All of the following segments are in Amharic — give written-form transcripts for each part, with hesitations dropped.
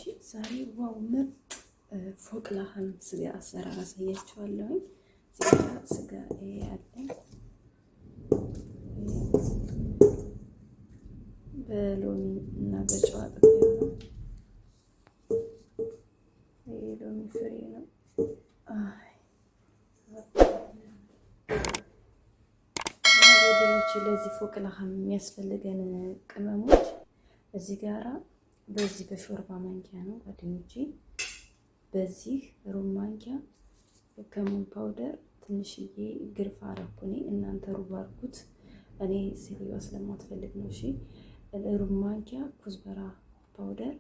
ዛሬ ዋው ምርጥ ፎቅ ላህም ስጋ አሰራር አሳያችኋለሁ። ስጋ ያለኝ በሎሚ እና በጨው አጥቤው ነው። ሎሚ ፍሬ ነው። ለዚህ ፎቅ ላህም የሚያስፈልገን ቅመሞች እዚህ ጋራ በዚህ በሾርባ ማንኪያ ነው ጓደኞቼ። በዚህ ሩብ ማንኪያ ከሙን ፓውደር ትንሽዬ ግርፋ አረኩኝ። እናንተ ሩብ አርጉት፣ እኔ ሲልዋ ስለማትፈልግ ነው። እሺ ሩብ ማንኪያ ኩዝበራ ፓውደር፣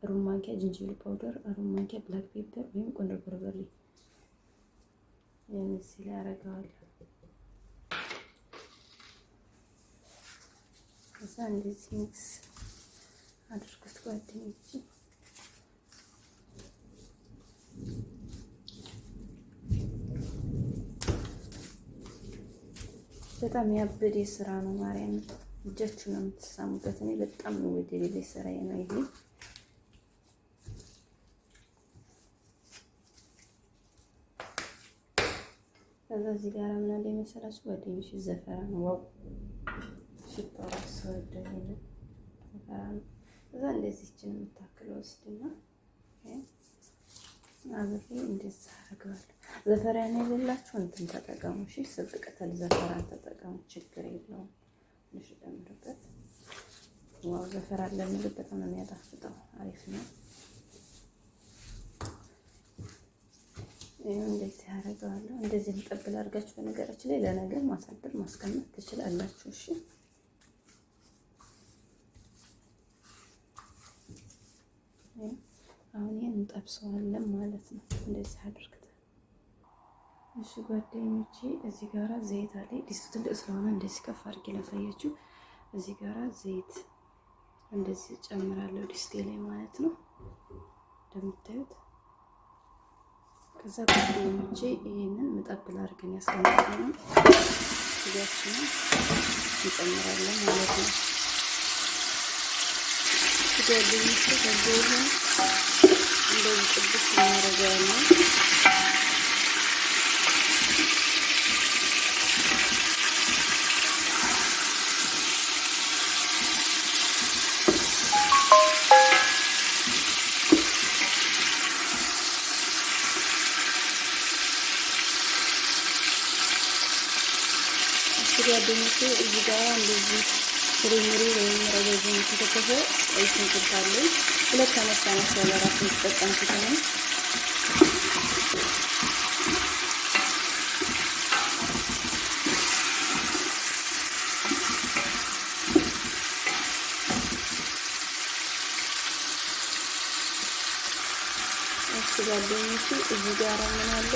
ሩብ ማንኪያ ጅንጅብል ፓውደር፣ ሩብ ማንኪያ ብላክ ፔፐር ወይም ቆንጆ በርበሬ የሚስል ያረጋዋል። ከዛ እንደዚህ ሚክስ አድርጉት ጓደኞቼ። በጣም ያበደ ስራ ነው ማርያም፣ እጃችሁ ነው የምትሳሙበት። እኔ በጣም ነው ወደሌለ ስራዬ ነው ይሄ። ከዛ እዚህ ጋር ምን አለ መሰላችሁ ጓደኞቼ፣ ዘፈራን ዋው ሽታው ሰወደኝ ነው። ከዛ እንደዚህ እችን የምታክለው ወስድና አብሬ እንደዚህ አደርገዋለሁ። ዘፈራን የሌላችሁ እንትን ተጠቀሙ እሺ፣ ስብ ቅጠል ዘፈራን ተጠቀሙ፣ ችግር የለውም። ትንሽ ጨምሩበት። ዋው ዘፈራን ለምግብ በጣም ነው የሚያጣፍጠው፣ አሪፍ ነው። ይሄን እንደዚህ አደርገዋለሁ። እንደዚህ ልጠብል አድርጋችሁ በነገራችን ላይ ለነገር ማሳደር ማስቀመጥ ትችላላችሁ። እሺ አሁን ይሄን እንጠብሰዋለን ማለት ነው። እንደዚህ አድርገን እሺ ጓደኞቼ፣ እዚህ ጋራ ዘይት አለ። ዲስቱ ትልቅ ስለሆነ እንደዚህ ከፍ አድርጌ ላሳያችሁ። እዚህ ጋራ ዘይት እንደዚህ ጨምራለሁ ዲስቴ ላይ ማለት ነው እንደምታዩት። ከዛ ጓደኞቼ ይሄንን መጠብል አድርገን ያስቀምጣለን። ስጋችንን እንጨምራለን ማለት ነው። ጓደኞቼ ከዛ ይሄን እንደዚህ ጥብስ እናደርጋለን። ጓደኞቼ እዚህ ጋር እንደዚህ ፍሬምሪ ወይም ረጃጅም የተከተፈ ቀይ ሽንኩርት አለኝ። ሁለት አነሳ ያለ ራሱ ተጠቀምኩት ነው። ጓደኞቼ እዚህ ጋር ምን አለ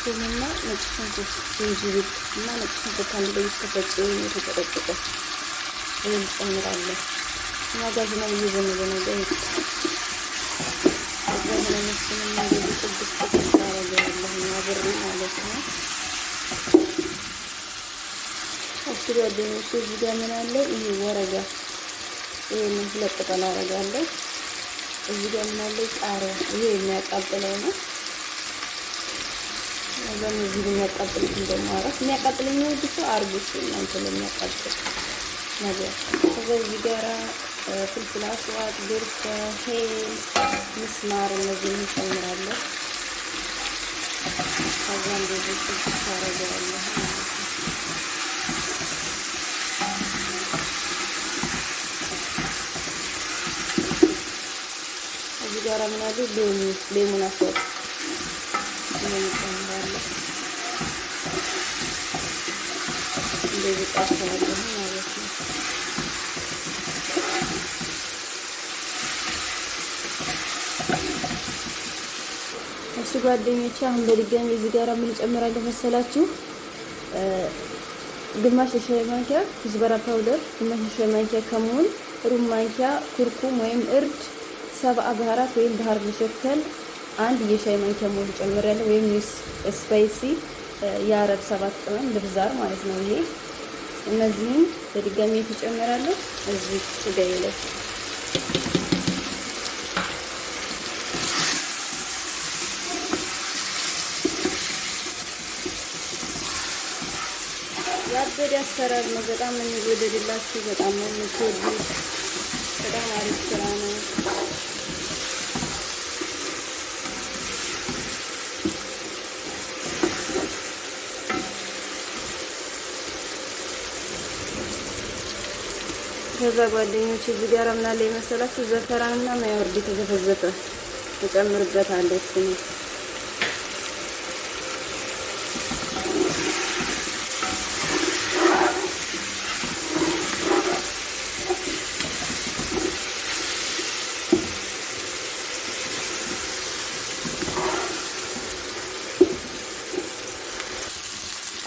ቶምና ነጭ ሽንኩርት፣ ዝንጅብል እና ነጭ ሽንኩርት አንድ ላይ ተፈጭቶ የተቀጠቀጠ ይሄን ጨምራለሁ። እና ጋር ነው እየዘነበ ነው ጋር እዛ ነው መስሎኝ እንደዚህ ጥብስ ጥብስ አደርጋለሁ አብሬ ማለት ነው። እሺ ጓደኞቼ እዚህ ጋር ምን አለ ይሄ ወረጋ፣ ይሄን ሁለት ቅጠል አደርጋለሁ። እዚህ ጋር ምን አለ ቃሪያ፣ ይሄ የሚያቃጥለው ነው። እዚህ የሚያቃጥሉት እንደማራት የሚያቃጥለኝ ነው ብቻ አርጉት እናንተ ለሚያቃጥል ነገር። ከዛ እዚህ ጋራ ፍልፍል አስዋት፣ ግርፈ፣ ሄል፣ ምስማር እነዚህ እንጨምራለሁ። ከዛ እንደዚህ ጥብስ አደርጋለሁ። እዚህ ጋራ ምን አለ ሌሙን አስዋት እንጨምራለሁ። እንደዚህ ጣፋለሁ ማለት ነው። እሺ ጓደኞቼ አሁን በድጋሚ እዚህ ጋር ምን ጨምራለሁ መሰላችሁ? ግማሽ የሻይ ማንኪያ ኩዝበራ ፓውደር፣ ግማሽ የሻይ ማንኪያ ከሙን፣ ሩብ ማንኪያ ኩርኩም ወይም እርድ፣ ሰብአ ባህራት ወይም ባህር መሸከል አንድ የሻይ ማንኪያ ሙሉ ጨምራለሁ። ወይም ስፓይሲ የአረብ ሰባት ቅመም ልብዛር ማለት ነው ይሄ። እነዚህን በድጋሚ ተጨምራለሁ እዚህ ስጋዬ ላይ ያበደ አሰራር ነው። በጣም ነው የሚወደድላችሁ። በጣም ነው የምትወዱት። በጣም አሪፍ ስራ ነው። ከዛ ጓደኞች እዚህ ጋር ምን አለ የመሰላችሁ ዘፈራንና ማያወርድ የተዘፈዘፈ እጨምርበታለሁ። እሱ ነው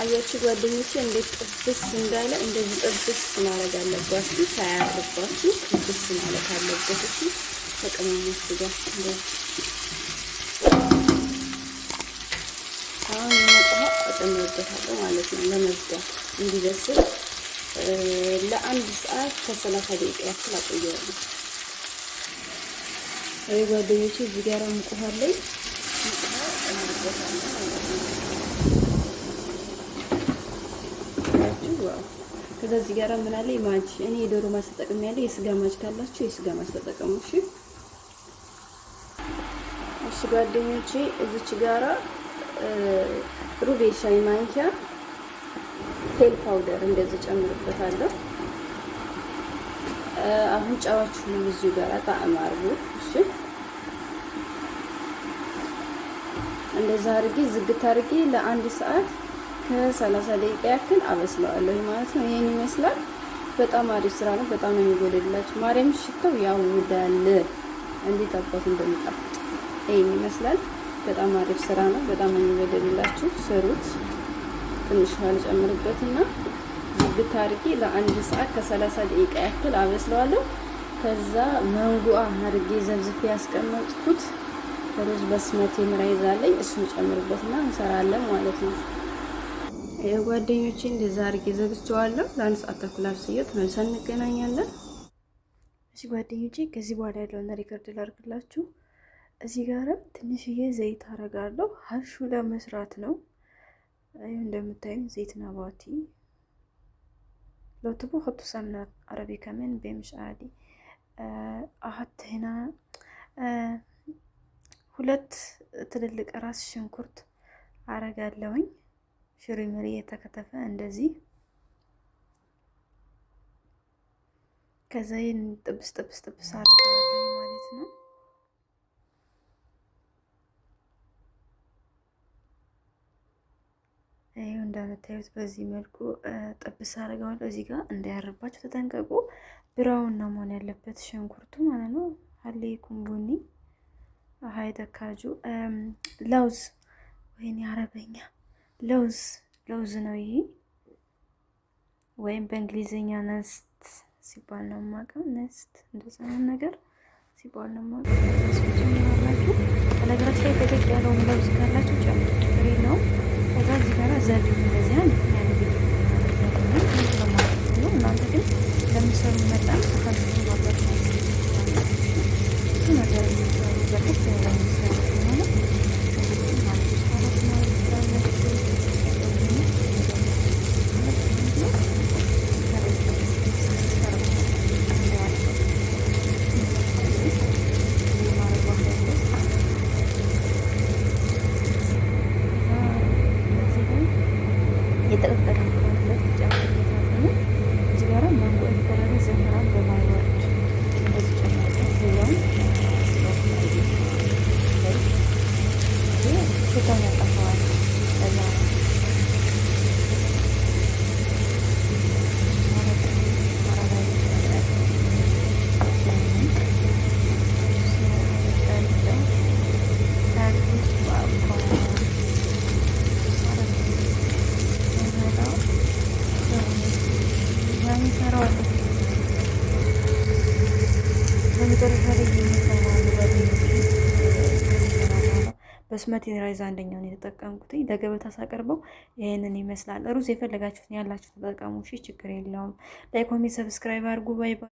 አያችሁ ጓደኞቼ እንዴት ጥብስ እንዳለ እንደዚህ ጥብስ ማድረግ አለባችሁ። ሳያርባችሁ ጥብስ ማለት አለበት። እሺ ተቀማሞች ጋር እንደዚህ አሁን የሞቀው እጨምርበታለሁ ማለት ነው። ለመዝጋት እንዲበስል ለአንድ ሰዓት ከ30 ደቂቃ ያክል አቆየዋለሁ። አይ ጓደኞቼ እዚህ ጋር ሙቀሃል ላይ ከዛ እዚህ ጋር ምን አለ ማጅ። እኔ የዶሮ ማጅ ተጠቅሜያለሁ። የስጋ ማጅ ካላችሁ የስጋ ማጅ ተጠቀሙ። እሺ ጓደኞቼ እዚች ጋራ ሩብ የሻይ ማንኪያ ቴል ፓውደር እንደዚህ ጨምርበታለሁ። አሁን ጨዋችሁን እዚሁ ጋራ ጣዕም አርጉ። እሺ እንደዛ አርጌ ዝግት አርጌ ለአንድ ሰዓት ከ30 ደቂቃ ያክል አበስለዋለሁ ማለት ነው። ይሄን ይመስላል። በጣም አሪፍ ስራ ነው። በጣም ነው የሚወደድላችሁ። ማርያም ሽታው ያውዳል። እንዴት አባቱ እንደሚጣፍጥ ይሄን ይመስላል። በጣም አሪፍ ስራ ነው። በጣም ነው የሚወደድላችሁ። ስሩት። ትንሽ ውሃ ልጨምርበትና ዝግት አድርጌ ለአንድ ሰዓት ከ30 ደቂቃ ያክል አበስለዋለሁ። ከዛ መንጉአ አድርጌ ዘብዝፌ ያስቀመጥኩት ሩዝ በስመቲ ራይዝ አለኝ። እሱን ጨምርበትና እንሰራለን ማለት ነው። የጓደኞቼ እንደዛ አድርጌ ዘግቼዋለሁ። ለአንድ ሰዓት ተኩል አብስዬው ተመልሰን እንገናኛለን። እሺ ጓደኞቼ ከዚህ በኋላ ያለውን ሪከርድ ላድርግላችሁ። እዚህ ጋር ትንሽዬ ዘይት አረጋለሁ። ሀሹ ለመስራት ነው። እንደምታዩኝ ዘይት ናባቲ لو تبغوا حطوا سمنة عربي كمان بمش عادي. أحط هنا 2 ትልልቅ ራስ ሽንኩርት አረጋለሁኝ። ሽሪምሪ የተከተፈ እንደዚህ። ከዛ ይሄን ጥብስ አረጋለሁ ማለት ነው። ይሄው እንደምታዩት በዚህ መልኩ ጥብስ አረጋለሁ። እዚህ ጋር እንዳያርባችሁ ተጠንቀቁ። ብራውን ነው መሆን ያለበት ሽንኩርቱ ማለት ነው። አለይኩም ቡኒ ሃይደካጁ ለውዝ ወይኔ አረበኛ ለውዝ ነው ይሄ፣ ወይም በእንግሊዘኛ ነስት ሲባል ነው ማቀም። ነስት እንደዛ ነገር ሲባል ነው ማቀም። ስለዚህ በነገራችን ላይ በደግ ያለው ለውዝ ካላችሁ ጨምሩ፣ ችግር የለውም። ከዛ እዚህ ጋር ዘቢብ እንደዚህ ያለ ነው። እናንተ ግን ለምሰሩ መጣን ከዚህ ወጣት ነው ነገር በርከት ያለ ነው። በስመቲ ራይዝ አንደኛውን የተጠቀምኩት ለገበታ ሳቀርበው ይሄንን ይመስላል። ሩዝ የፈለጋችሁትን ያላችሁ ተጠቀሙ። እሺ ችግር የለውም። ላይክ፣ ኮሜንት፣ ሰብስክራይብ አድርጉ። ባይ ባይ።